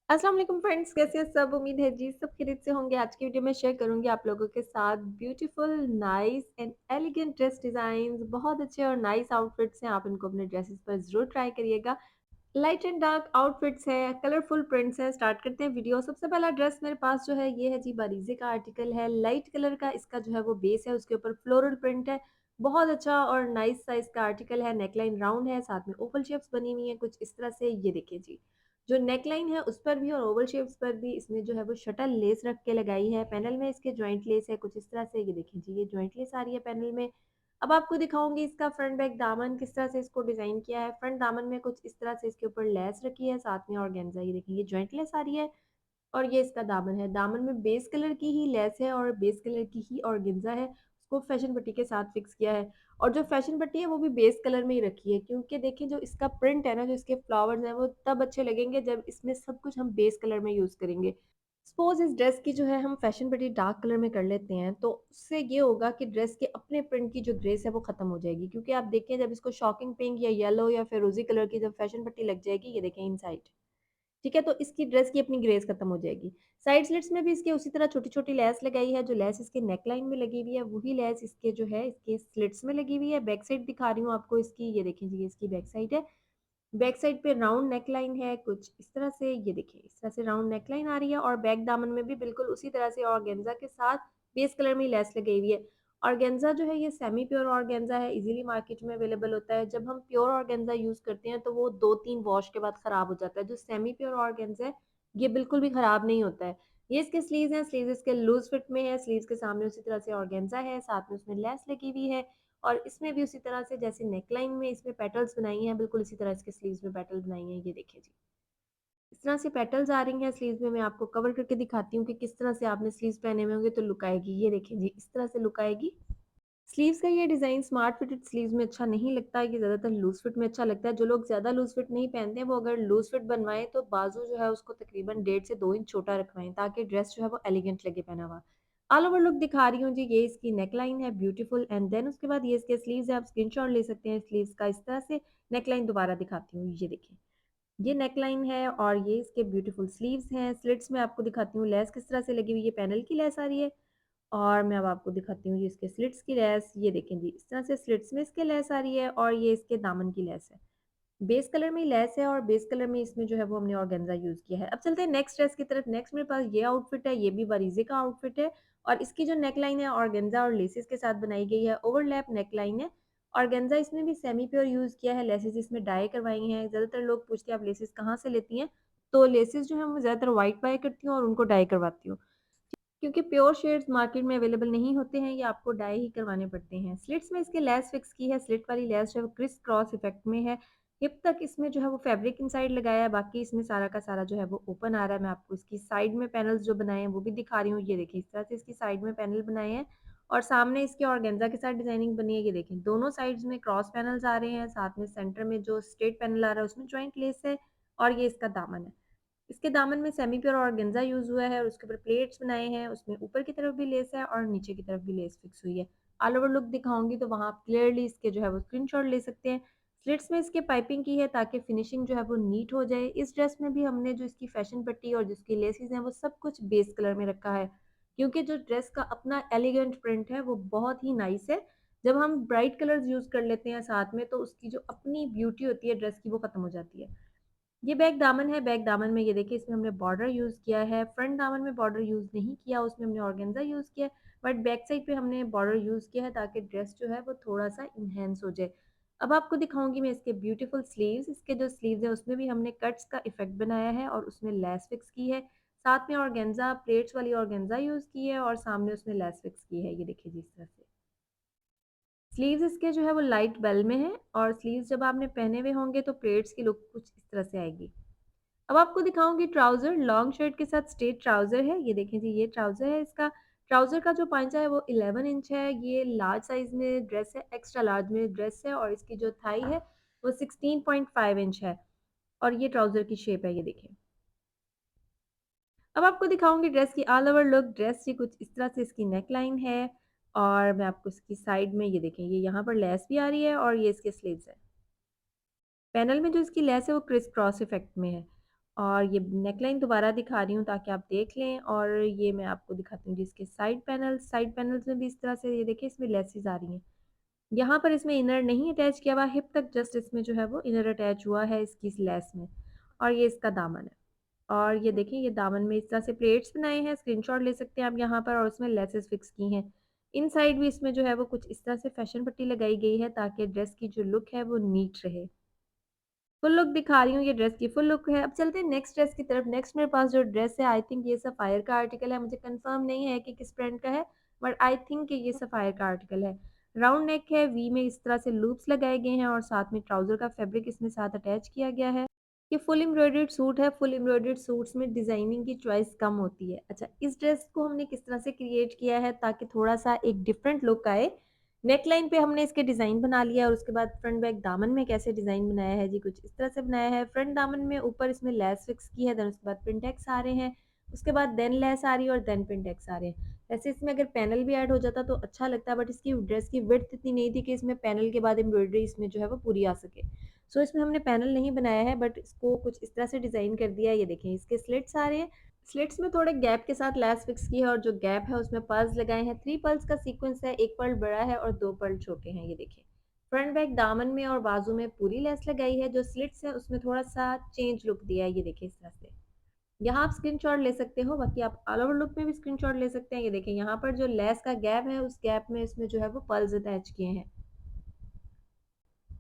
अस्सलाम वालेकुम फ्रेंड्स, कैसे हैं सब? उम्मीद है जी सब खैरियत से होंगे। आज की वीडियो में शेयर करूंगी आप लोगों के साथ beautiful, nice and elegant dress designs. बहुत अच्छे और नाइस आउटफिट्स हैं, आप इनको अपने ड्रेसेस पर जरूर ट्राई करिएगा। लाइट एंड डार्क आउटफिट्स है, कलरफुल प्रिंट्स है। स्टार्ट करते हैं वीडियो। सबसे पहला ड्रेस मेरे पास जो है ये है जी, बारीजे का आर्टिकल है। लाइट कलर का इसका जो है वो बेस है, उसके ऊपर फ्लोरल प्रिंट है। बहुत अच्छा और नाइस साइज का आर्टिकल है। नेकलाइन राउंड है, साथ में ओवल शेप्स बनी हुई है कुछ इस तरह से। ये देखिए जी, जो नेकलाइन है उस पर भी और ओवल शेप्स पर भी इसमें जो है वो शटल लेस रख के लगाई है। पैनल में इसके जॉइंट लेस है कुछ इस तरह से। ये देखिए जी, ये जॉइंट लेस आ रही है पैनल में। अब आपको दिखाऊंगी इसका फ्रंट बैक दामन किस तरह से इसको डिजाइन किया है। फ्रंट दामन में कुछ इस तरह से इसके ऊपर लेस रखी है, साथ में ऑर्गेन्जा। ये देखिए, ये जॉइंट लेस आ रही है और ये इसका दामन है। दामन में बेस कलर की ही लेस है और बेस कलर की ही ऑर्गेन्जा है। उसको फैशन पट्टी के साथ फिक्स किया है और जो फैशन पट्टी है वो भी बेस कलर में ही रखी है, क्योंकि देखिए जो इसका प्रिंट है ना, जो इसके फ्लावर्स हैं, वो तब अच्छे लगेंगे जब इसमें सब कुछ हम बेस कलर में यूज करेंगे। सपोज इस ड्रेस की जो है हम फैशन पट्टी डार्क कलर में कर लेते हैं, तो उससे ये होगा कि ड्रेस के अपने प्रिंट की जो ग्रेस है वो खत्म हो जाएगी। क्योंकि आप देखें, जब इसको शॉकिंग पिंक या येलो या फिरोजी कलर की जब फैशन पट्टी लग जाएगी, ये देखें इन साइड, ठीक है, तो इसकी ड्रेस की अपनी ग्रेस खत्म हो जाएगी। साइड स्लिट्स में भी इसके उसी तरह छोटी छोटी लेस लगाई है। जो लेस इसके नेकलाइन में लगी हुई है वही लेस इसके जो है इसके स्लिट्स में लगी हुई है। बैक साइड दिखा रही हूँ आपको इसकी, ये देखें जी, इसकी बैक साइड है। बैक साइड पे राउंड नेकलाइन है कुछ इस तरह से। ये देखिए, इस तरह से राउंड नेकलाइन आ रही है और बैक दामन में भी बिल्कुल उसी तरह से ऑर्गेन्जा के साथ बेस कलर में ही लेस लगी हुई है। ऑर्गेन्जा जो है ये सेमी प्योर ऑर्गेन्जा है, इजीली मार्केट में अवेलेबल होता है। जब हम प्योर ऑर्गेन्जा यूज करते हैं तो वो 2-3 वॉश के बाद खराब हो जाता है। जो सेमी प्योर ऑर्गेन्जा है ये बिल्कुल भी खराब नहीं होता है। ये इसके स्लीव्स हैं, स्लीव्स इसके लूज फिट में है। स्लीव्स के सामने उसी तरह से ऑर्गेन्जा है, साथ में उसमें लेस लगी हुई है और इसमें भी उसी तरह से जैसे नेकलाइन में इसमें पेटल्स बनाई हैं, बिल्कुल इसी तरह इसके स्लीव्स में पेटल बनाई हैं। ये देखिए जी, इस तरह से पेटल्स आ रही हैं स्लीव्स में। मैं आपको कवर करके दिखाती हूँ कि किस तरह से आपने स्लीव्स पहने हुए होंगे तो लुक आएगी। ये देखिए जी, इस तरह से लुक आएगी। स्लीव्स का ये डिज़ाइन स्मार्ट फिटेड स्लीव्स में अच्छा नहीं लगता, ये ज़्यादातर लूज फिट में अच्छा लगता है। जो लोग ज़्यादा लूज फिट नहीं पहनते हैं वो अगर लूज फिट बनवाएं तो बाजू जो है उसको तकरीबन 1.5 से 2 इंच छोटा रखवाएं, ताकि ड्रेस जो है वो एलिगेंट लगे पहना हुआ। ऑल ओवर लुक दिखा रही हूँ जी, ये इसकी नेकलाइन है ब्यूटीफुल, एंड देन उसके बाद ये इसके स्लीव्स है। आप स्क्रीनशॉट ले सकते हैं स्लीव्स का। इस तरह से नेकलाइन दोबारा दिखाती हूँ, ये देखिए, ये नेकलाइन है और ये इसके ब्यूटीफुल स्लीव्स हैं। स्लिट्स में आपको दिखाती हूँ लेस किस तरह से लगी हुई है। पैनल की लेस आ रही है और मैं अब आपको दिखाती हूँ ये इसके स्लिट्स की लेस। ये देखें जी, इस तरह से स्लिट्स में इसके लेस आ रही है और ये इसके दामन की लेस है। बेस कलर में ही लेस है और बेस कलर में इसमें जो है वो हमने ऑर्गेन्जा यूज किया है। अब चलते हैं नेक्स्ट ड्रेस की तरफ। नेक्स्ट मेरे पास ये आउटफिट है, ये भी वरीजे का आउटफिट है और इसकी जो नेकलाइन है ऑर्गेन्जा और लेसेस के साथ बनाई गई है। ओवरलैप नेकलाइन है। ऑर्गेन्जा इसमें भी सेमी प्योर यूज किया है, लेसेस इसमें डाई करवाई हैं। ज्यादातर लोग पूछते हैं आप लेसेस कहाँ से लेती हैं, तो लेसेस जो है मैं ज्यादातर व्हाइट बाय करती हूँ और उनको डाई करवाती हूँ, क्योंकि प्योर शेड्स मार्केट में अवेलेबल नहीं होते हैं, ये आपको डाई ही करवाने पड़ते हैं। स्लिट्स में इसके लेस फिक्स की है, स्लिट वाली लेस जो है वो क्रिस क्रॉस इफेक्ट में है। हिप तक इसमें जो है वो फैब्रिक इनसाइड लगाया है, बाकी इसमें सारा का सारा जो है वो ओपन आ रहा है। मैं आपको इसकी साइड में पैनल्स जो बनाए हैं वो भी दिखा रही हूँ। ये देखिए, इस तरह से इसकी साइड में पैनल बनाए हैं और सामने इसके ऑर्गेन्जा के साथ डिजाइनिंग बनी है। ये देखें, दोनों साइड्स में क्रॉस पैनल्स आ रहे हैं, साथ में सेंटर में जो स्ट्रेट पैनल आ रहा है उसमें ज्वाइंट लेस है और ये इसका दामन है। इसके दामन में सेमी प्योर ऑर्गेन्जा यूज हुआ है और उसके ऊपर प्लेट्स बनाए हैं। उसमें ऊपर की तरफ भी लेस है और नीचे की तरफ भी लेस फिक्स हुई है। ऑल ओवर लुक दिखाऊंगी तो वहाँ आप क्लियरली इसके जो है वो स्क्रीनशॉट ले सकते हैं। स्लिट्स में इसके पाइपिंग की है ताकि फिनिशिंग जो है वो नीट हो जाए। इस ड्रेस में भी हमने जो इसकी फैशन पट्टी और जिसकी लेसेस हैं वो सब कुछ बेस कलर में रखा है, क्योंकि जो ड्रेस का अपना एलिगेंट प्रिंट है वो बहुत ही नाइस है। जब हम ब्राइट कलर्स यूज कर लेते हैं साथ में तो उसकी जो अपनी ब्यूटी होती है ड्रेस की वो खत्म हो जाती है। ये बैक दामन है। बैक दामन में ये देखिए, इसमें हमने बॉर्डर यूज़ किया है। फ्रंट दामन में बॉर्डर यूज़ नहीं किया, उसमें हमने ऑर्गेन्जा यूज़ किया है, बट बैक साइड पे हमने बॉर्डर यूज़ किया है ताकि ड्रेस जो है वो थोड़ा सा इन्हेंस हो जाए। अब आपको दिखाऊंगी मैं इसके ब्यूटीफुल स्लीव्स। इसके जो स्लीव्स हैं उसमें भी हमने कट्स का इफेक्ट बनाया है और उसमें लेस फिक्स की है। साथ में ऑर्गेन्जा प्लेट्स वाली ऑर्गेन्जा यूज़ की है और सामने उसमें लेस फिक्स की है। ये देखिए जी, इस तरह से स्लीव्स इसके जो है वो लाइट बेल में है और स्लीव्स जब आपने पहने हुए होंगे तो प्लेट्स की लुक कुछ इस तरह से आएगी। अब आपको दिखाऊंगी ट्राउजर। लॉन्ग शर्ट के साथ स्ट्रेट ट्राउजर है। ये देखें जी, ये ट्राउजर है। इसका ट्राउजर का जो पांचा है वो 11 इंच है। ये लार्ज साइज में ड्रेस है, एक्स्ट्रा लार्ज में ड्रेस है और इसकी जो थाई है वो 16.5 इंच है और ये ट्राउजर की शेप है। ये देखें। अब आपको दिखाऊंगी ड्रेस की ऑल ओवर लुक। ड्रेस की कुछ इस तरह से इसकी नेक लाइन है और मैं आपको इसकी साइड में ये देखें, ये यहाँ पर लेस भी आ रही है और ये इसके स्लीव्स है। पैनल में जो इसकी लेस है वो क्रिस क्रॉस इफेक्ट में है और ये नेकलाइन दोबारा दिखा रही हूँ ताकि आप देख लें, और ये मैं आपको दिखाती हूँ जिसके साइड पैनल्स में भी इस तरह से ये देखिए इसमें लेसेस आ रही हैं। यहाँ पर इसमें इनर नहीं अटैच किया हुआ, हिप तक जस्ट इसमें जो है वो इनर अटैच हुआ है इसकी इस लेस में। और ये इसका दामन है। और ये देखिए ये दामन में इस तरह से प्लेट्स बनाए हैं, स्क्रीनशॉट ले सकते हैं आप यहाँ पर, और उसमें लेसेस फिक्स की हैं। इन साइड भी इसमें जो है वो कुछ इस तरह से फैशन पट्टी लगाई गई है ताकि ड्रेस की जो लुक है वो नीट रहे। फुल लुक दिखा रही हूँ, ये ड्रेस की फुल लुक है। अब चलते हैं नेक्स्ट ड्रेस की तरफ। नेक्स्ट मेरे पास जो ड्रेस है, आई थिंक ये सफ़ायर का आर्टिकल है, मुझे कंफर्म नहीं है कि किस ब्रांड का है, बट आई थिंक कि ये सफ़ायर का आर्टिकल है। राउंड नेक है, वी में इस तरह से लूप्स लगाए गए हैं और साथ में ट्राउज़र का फैब्रिक इसमें साथ अटैच किया गया है। ये फुल एम्ब्रॉयडर्ड सूट है। फुल एम्ब्रॉयडर्ड सूट्स में डिज़ाइनिंग की चॉइस कम होती है। अच्छा, इस ड्रेस को हमने किस तरह से क्रिएट किया है ताकि थोड़ा-सा एक डिफरेंट लुक आए। नेकलाइन पे हमने इसके डिज़ाइन बना लिया, और उसके बाद फ्रंट बैक दामन में कैसे डिज़ाइन बनाया है जी, कुछ इस तरह से बनाया है। फ्रंट दामन में ऊपर इसमें लेस फिक्स की है, देन उसके बाद पिंटेक्स आ रहे हैं, उसके बाद देन लेस आ रही है और देन पिंटेक्स आ रहे हैं। वैसे इसमें अगर पैनल भी ऐड हो जाता तो अच्छा लगता, बट इसकी ड्रेस की विड्थ इतनी नहीं थी कि इसमें पैनल के बाद एम्ब्रॉयडरी इसमें जो है वो पूरी आ सके। सो इसमें हमने पैनल नहीं बनाया है, बट इसको कुछ इस तरह से डिज़ाइन कर दिया है। ये देखें इसके स्लिट्स आ रहे हैं। स्लिट्स में थोड़े गैप के साथ लैस फिक्स की है, और जो गैप है उसमें पर्ल्स लगाए हैं। 3 पर्ल्स का सीक्वेंस है, 1 पर्ल बड़ा है और 2 पर्ल छोटे हैं, ये देखिए। फ्रंट बैक दामन में और बाजू में पूरी लेस लगाई है, जो स्लिट्स है उसमें थोड़ा-सा चेंज लुक दिया है, ये देखिए इस तरह से। यहाँ आप स्क्रीनशॉट ले सकते हो, बाकी आप ऑल ओवर लुक में भी स्क्रीनशॉट ले सकते हैं। ये देखिए यहाँ पर जो लेस का गैप है, उस गैप में इसमें जो है वो पर्ल्स अटैच किए हैं।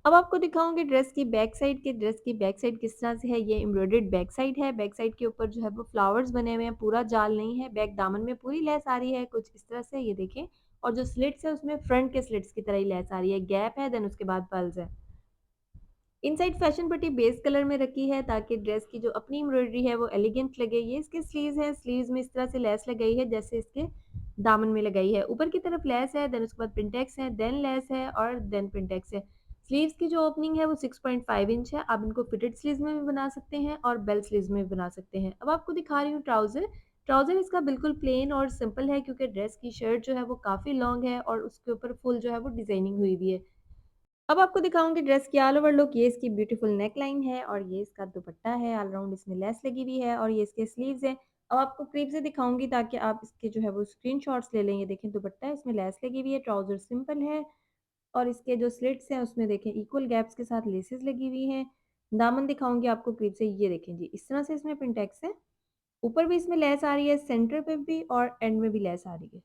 अब आपको दिखाऊंगी ड्रेस की बैक साइड किस तरह से है। ये एम्ब्रॉयडर्ड बैक साइड है। बैक साइड के ऊपर जो है वो फ्लावर्स बने हुए हैं, पूरा जाल नहीं है। बैक दामन में पूरी लेस आ रही है कुछ इस तरह से, ये देखें। और जो स्लिट्स है उसमें फ्रंट के स्लिट्स की तरह ही लेस आ रही है, गैप है, देन उसके बाद पल्स है। इनसाइड फैशन पट्टी बेस कलर में रखी है ताकि ड्रेस की जो अपनी एम्ब्रॉयडरी है वो एलिगेंट लगे। ये इसके स्लीव्स हैं, स्लीव्स में इस तरह से लेस लगाई है जैसे इसके दामन में लगाई है। ऊपर की तरफ लेस है, देन उसके बाद पिंटेक्स है, देन लेस है और देन पिंटेक्स है। स्लीव्स की जो ओपनिंग है वो 6.5 इंच है। आप इनको फिटेड स्लीव्स में भी बना सकते हैं और बेल स्लीव्स में भी बना सकते हैं। अब आपको दिखा रही हूँ ट्राउजर। ट्राउजर इसका बिल्कुल प्लेन और सिंपल है, क्योंकि ड्रेस की शर्ट जो है वो काफ़ी लॉन्ग है और उसके ऊपर फुल जो है वो डिजाइनिंग हुई हुई है। अब आपको दिखाऊंगी ड्रेस की ऑल ओवर लुक। ये इसकी ब्यूटीफुल नेक लाइन है और ये इसका दुपट्टा है, ऑल राउंड इसमें लेस लगी हुई है, और ये इसके स्लीव्स हैं। अब आपको करीब से दिखाऊंगी ताकि आप इसके जो है वो स्क्रीनशॉट्स ले लें। ये देखें दुपट्टा है, इसमें लेस लगी हुई है, ट्राउजर सिंपल है, और इसके जो स्लिट्स हैं उसमें देखें इक्वल गैप्स के साथ लेसेस लगी हुई हैं। दामन दिखाऊंगी आपको करीब से, ये देखें जी इस तरह से इसमें पिंटेक्स है। ऊपर भी इसमें लेस आ रही है, सेंटर पे भी और एंड में भी लेस आ रही है।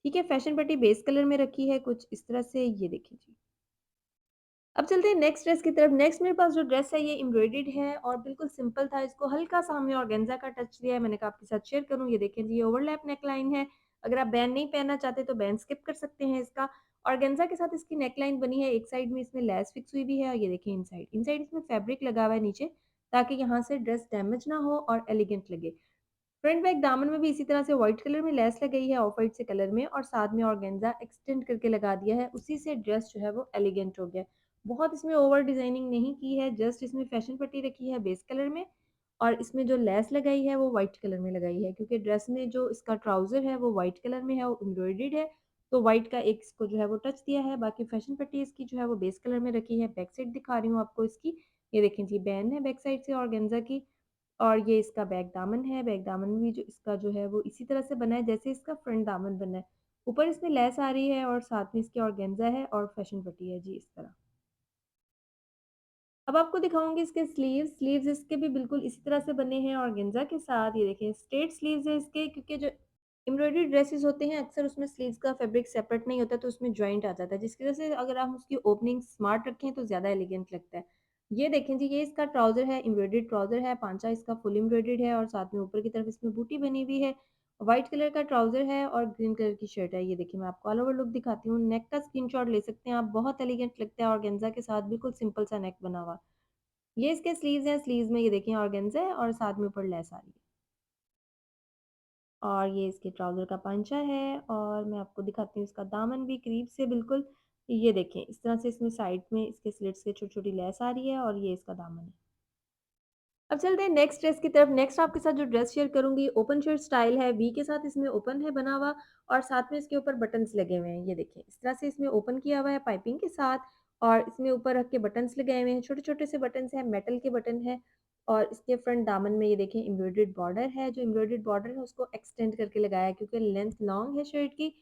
ठीक है, फैशन पट्टी बेस कलर में रखी है कुछ इस तरह से, ये देखें जी। अब चलते हैं नेक्स्ट ड्रेस की तरफ। नेक्स्ट मेरे पास जो ड्रेस है ये एम्ब्रॉयडर्ड है और बिल्कुल सिंपल था। इसको हल्का सा हमने ऑर्गेन्जा का टच दिया है। मैंने कहा आपके साथ शेयर करूँ। ये देखें जी, ये ओवरलैप नेकलाइन है। अगर आप बैंड नहीं पहनना चाहते तो बैंड स्किप कर सकते हैं इसका। ऑर्गेन्जा के साथ इसकी नेकलाइन बनी है। एक साइड में इसमें लेस फिक्स हुई भी है, और ये देखें इनसाइड इसमें फैब्रिक लगा हुआ है नीचे, ताकि यहाँ से ड्रेस डैमेज ना हो और एलिगेंट लगे। फ्रंट बैक दामन में भी इसी तरह से व्हाइट कलर में लेस लगाई है, ऑफ व्हाइट से कलर में, और साथ में ऑर्गेन्जा एक्सटेंड करके लगा दिया है। उसी से ड्रेस जो है वो एलिगेंट हो गया। बहुत इसमें ओवर डिजाइनिंग नहीं की है, जस्ट इसमें फैशन पट्टी रखी है बेस कलर में, और इसमें जो लेस लगाई है वो व्हाइट कलर में लगाई है, क्योंकि ड्रेस में जो इसका ट्राउजर है वो व्हाइट कलर में है, वो एम्ब्रॉयडर्ड है, तो व्हाइट का एक इसको जो है वो टच दिया है। बाकी फैशन पट्टी इसकी जो है वो बेस कलर में रखी है। बैक साइड दिखा रही हूँ आपको इसकी। ये देखें जी, बैन है बैक साइड से ऑर्गेन्जा की, और ये इसका बैक दामन है। बैक दामन भी जो इसका जो है वो इसी तरह से बना है जैसे इसका फ्रंट दामन बना है। ऊपर इसमें लेस आ रही है और साथ में इसकी ऑर्गेन्जा है और फैशन पट्टी है जी इस तरह। अब आपको दिखाऊंगी इसके स्लीव्स। स्लीव्स इसके भी बिल्कुल इसी तरह से बने हैं ऑर्गेन्जा के साथ। ये देखें स्ट्रेट स्लीव्स है इसके, क्योंकि जो एम्ब्रॉयडरी ड्रेसेस होते हैं अक्सर उसमें स्लीव्स का फैब्रिक सेपरेट नहीं होता, तो उसमें जॉइंट आ जाता है, जिसकी वजह से अगर आप उसकी ओपनिंग स्मार्ट रखें तो ज़्यादा एलिगेंट लगता है। ये देखें जी, ये इसका ट्राउजर है, एम्ब्रॉयडर्ड ट्राउजर है, पांचा इसका फुल एम्ब्रॉयडर्ड है, और साथ में ऊपर की तरफ इसमें बूटी बनी हुई है। व्हाइट कलर का ट्राउजर है और ग्रीन कलर की शर्ट है। ये देखिए मैं आपको ऑल ओवर लुक दिखाती हूँ। नेक का स्क्रीनशॉट ले सकते हैं आप, बहुत एलिगेंट लगता है ऑर्गेन्जा के साथ, बिल्कुल सिंपल सा नेक बना हुआ। ये इसके स्लीव्स हैं, स्लीव्स में ये देखिए ऑर्गेन्जा है और साथ में ऊपर लेस आ रही है, और ये इसके ट्राउज़र का पांचा है। और मैं आपको दिखाती हूँ इसका दामन भी करीब से बिल्कुल। ये देखें इस तरह से इसमें साइड में इसके स्लिट्स के छोटी-छोटी लेस आ रही है, और ये इसका दामन है। अब चलते हैं नेक्स्ट ड्रेस की तरफ। नेक्स्ट आपके साथ जो ड्रेस शेयर करूँगी ओपन शर्ट स्टाइल है, वी के साथ इसमें ओपन है बना हुआ, और साथ में इसके ऊपर बटन्स लगे हुए हैं। ये देखिए इस तरह से इसमें ओपन किया हुआ है पाइपिंग के साथ, और इसमें ऊपर रख के बटन्स लगाए हुए हैं। छोटे-छोटे से बटन्स हैं, मेटल के बटन हैं, और इसके फ्रंट दामन में ये देखें एम्ब्रॉयडर्ड बॉर्डर है, जो एम्ब्रॉयडर्ड बॉर्डर है उसको एक्सटेंड करके लगाया है क्योंकि लेंथ लॉन्ग है शर्ट की।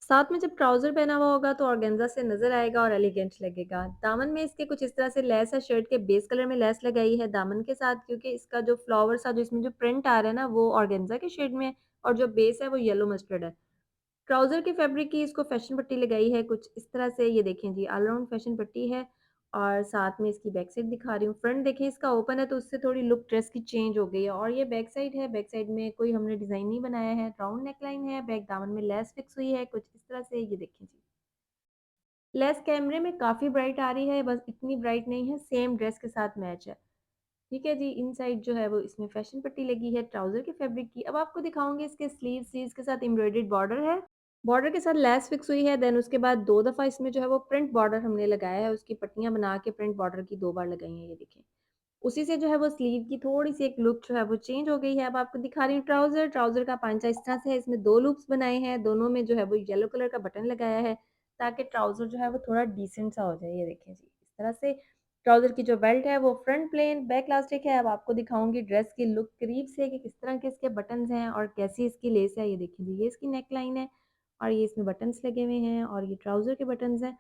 साथ में जब ट्राउज़र पहना हुआ होगा तो ऑर्गेन्जा से नज़र आएगा और एलिगेंट लगेगा। दामन में इसके कुछ इस तरह से लेस है, शर्ट के बेस कलर में लेस लगाई है दामन के साथ क्योंकि इसका जो फ्लावर सा जो इसमें जो प्रिंट आ रहा है ना वो ऑर्गेन्जा के शेड में है और जो बेस है वो येलो मस्टर्ड है। ट्राउज़र के फैब्रिक की इसको फैशन पट्टी लगाई है कुछ इस तरह से, ये देखें जी ऑल राउंड फैशन पट्टी है और साथ में इसकी बैक साइड दिखा रही हूँ। फ्रंट देखें इसका ओपन है तो उससे थोड़ी लुक ड्रेस की चेंज हो गई है और ये बैक साइड है, बैक साइड में कोई हमने डिज़ाइन नहीं बनाया है, राउंड नेक लाइन है, बैक दामन में लेस फिक्स हुई है कुछ इस तरह से, ये देखें जी। लेस कैमरे में काफ़ी ब्राइट आ रही है, बस इतनी ब्राइट नहीं है, सेम ड्रेस के साथ मैच है। ठीक है जी, इनसाइड जो है वो इसमें फैशन पट्टी लगी है ट्राउज़र के फैब्रिक की। अब आपको दिखाऊँगी इसके स्लीव्स के साथ एम्ब्रॉयडर्ड बॉर्डर है। बॉर्डर के साथ लेस फिक्स हुई है, देन उसके बाद 2 दफ़ा इसमें जो है वो प्रिंट बॉर्डर हमने लगाया है, उसकी पट्टियाँ बना के प्रिंट बॉर्डर की 2 बार लगाई हैं, ये देखें। उसी से जो है वो स्लीव की थोड़ी-सी एक लुक जो है वो चेंज हो गई है। अब आपको दिखा रही हूँ ट्राउज़र, ट्राउज़र का पांचा इस तरह से है, इसमें 2 लूप्स बनाए हैं, दोनों में जो है वो येलो कलर का बटन लगाया है, ताकि ट्राउज़र जो है वो थोड़ा डिसेंट सा हो जाए, ये देखें जी। इस तरह से ट्राउज़र की जो बेल्ट है वो फ्रंट प्लेन, बैक इलास्टिक है। अब आपको दिखाऊँगी ड्रेस की लुक करीब से कि किस तरह के इसके बटन्स हैं और कैसी इसकी लेस है, ये देखिए जी। ये इसकी नेक लाइन है और ये इसमें बटन्स लगे हुए हैं और ये ट्राउज़र के बटन्स हैं।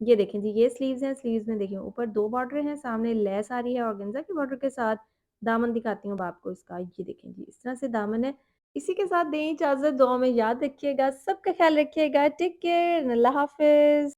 ये देखें जी, ये स्लीव्स हैं, स्लीव्स में देखिए ऊपर 2 बॉर्डर हैं, सामने लेस आ रही है ऑर्गेन्जा के बॉर्डर के साथ। दामन दिखाती हूँ अब आपको इसका, ये देखें जी, इस तरह से दामन है। इसी के साथ दें इजाज़त, दुआ में याद रखिएगा, सबका ख़्याल रखिएगा, टेक केयर, अल्लाह हाफ़िज़।